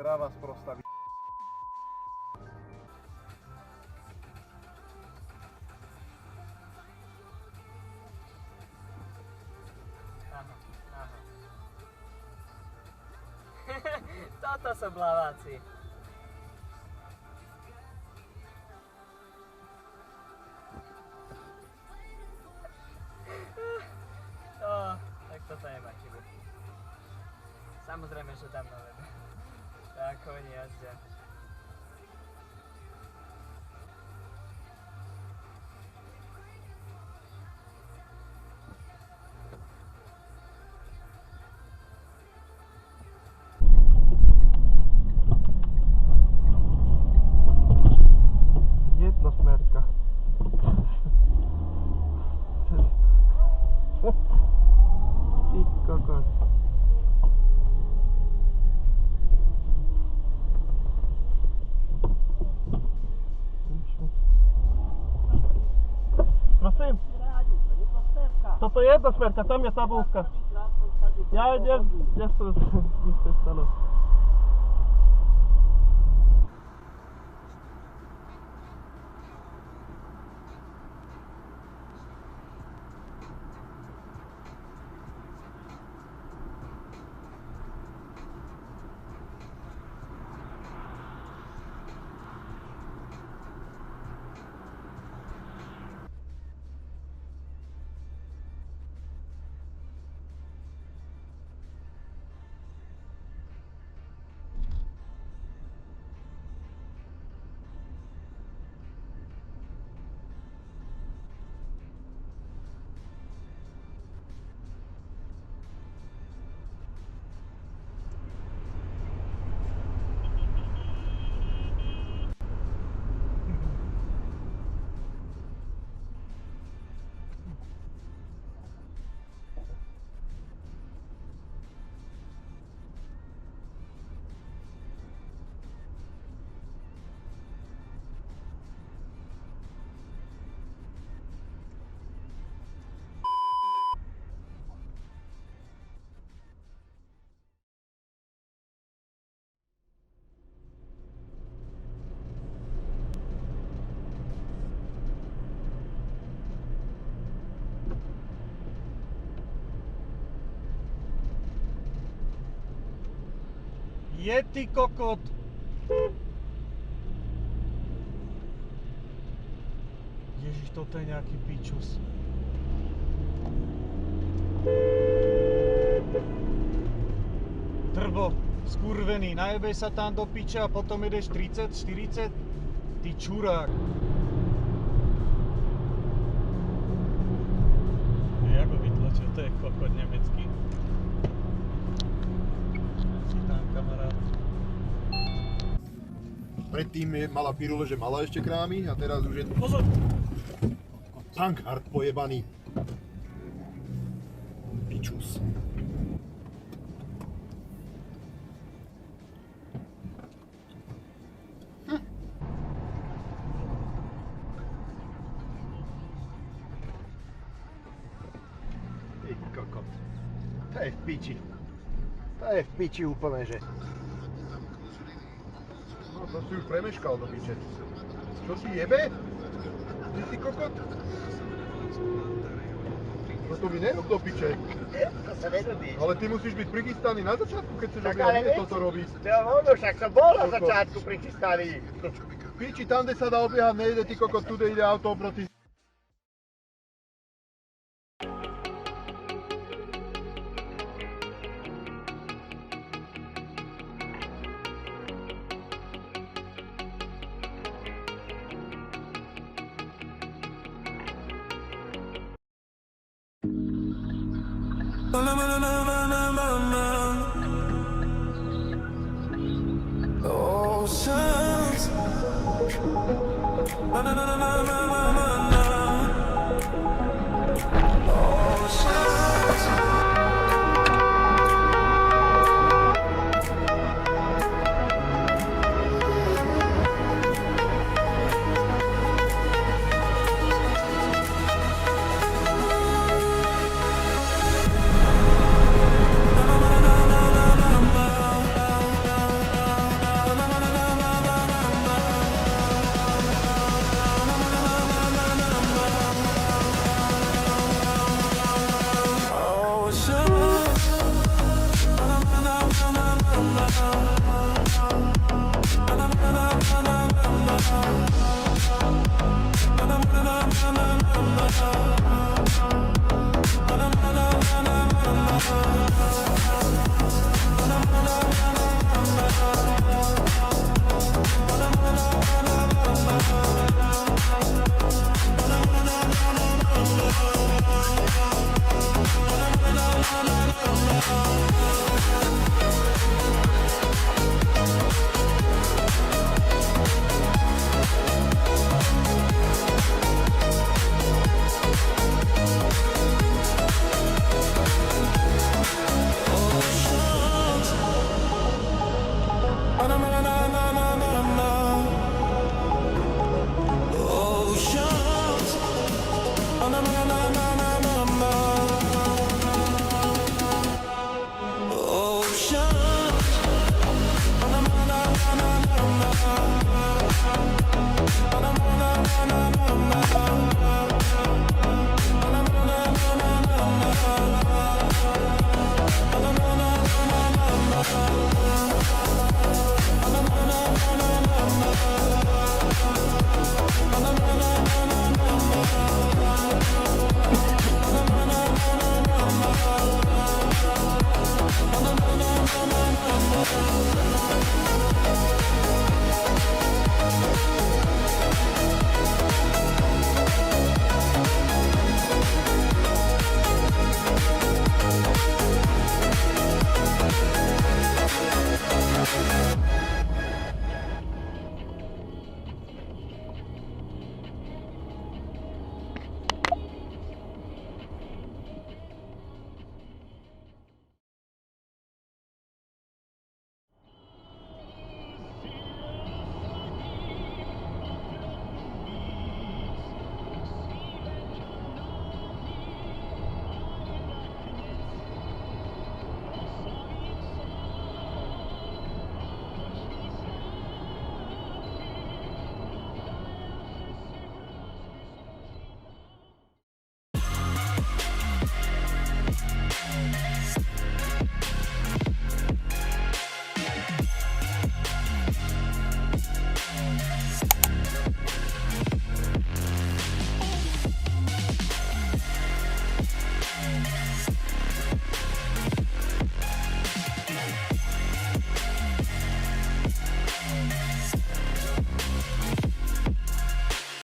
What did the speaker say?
Kráva sprostá. Áno, áno. Toto sú blaváci. Tak toto nemá chybu. Samozrejme, že dám na web. Tak oni jazdia. Jednosmerka. Ty kokos. Prosím? Toto je jednosmerka, tam je tabulka. Ja idem, kde sa stalo? Je ty kokot. Ježiš, toto je nejaký pičus. Trbo, skurvený, najebej sa tam do piča a potom ideš 30, 40? Ty čurák. Jak ho vytlačil, to je kokot nemecký. Tam kamarát. Predtým mala pirule, že mala ešte krámy a teraz už je... Pozor! Tankhard pojebaný. Pičus. Ty kokot. To je v piči. To je v piči úplne, že... No to si už premeškal do piče. Čo si jebe? Ty kokot? No to mi nerob do piče. To sa nerobí. Ale ty musíš byť prichystaný na začiatku, keď chceš objavať toto robiť. To ono, však som bol na začiatku prichystaný. Piči, tam, kde sa dá obiehať, nejde, ty kokot, tude ide auto oproti. Oh,